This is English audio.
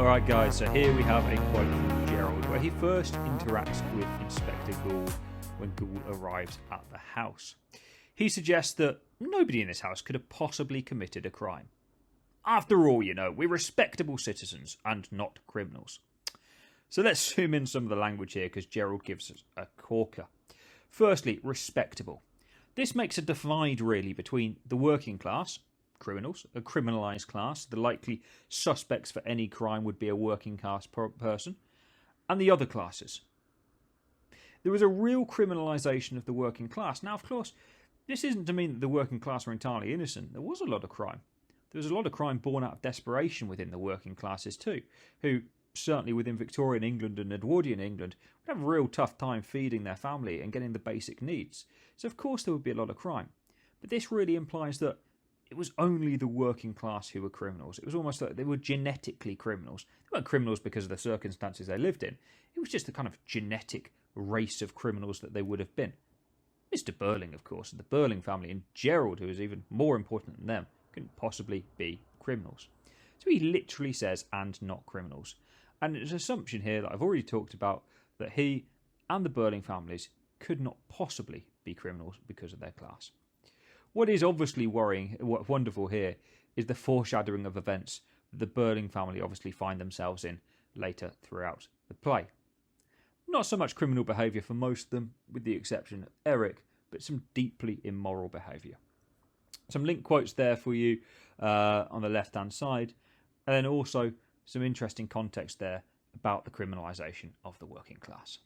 Alright guys, so here we have a quote from Gerald where he first interacts with Inspector Gould when Gould arrives at the house. He suggests that nobody in this house could have possibly committed a crime. After all, we're respectable citizens and not criminals. So let's zoom in some of the language here because Gerald gives us a corker. Firstly, respectable. This makes a divide really between the working class, criminals, a criminalised class, the likely suspects for any crime would be a working class person, and the other classes. There was a real criminalisation of the working class. Now, of course, this isn't to mean that the working class were entirely innocent. There was a lot of crime. There was a lot of crime born out of desperation within the working classes too, who, certainly within Victorian England and Edwardian England, would have a real tough time feeding their family and getting the basic needs. So of course there would be a lot of crime. But this really implies that it was only the working class who were criminals. It was almost like they were genetically criminals. They weren't criminals because of the circumstances they lived in. It was just a kind of genetic race of criminals that they would have been. Mr. Burling, of course, and the Burling family, and Gerald, who is even more important than them, couldn't possibly be criminals. So he literally says, and not criminals. And it's an assumption here that I've already talked about, that he and the Burling families could not possibly be criminals because of their class. What is obviously wonderful here is the foreshadowing of events that the Burling family obviously find themselves in later throughout the play. Not so much criminal behaviour for most of them, with the exception of Eric, but some deeply immoral behaviour. Some link quotes there for you on the left-hand side, and then also some interesting context there about the criminalisation of the working class.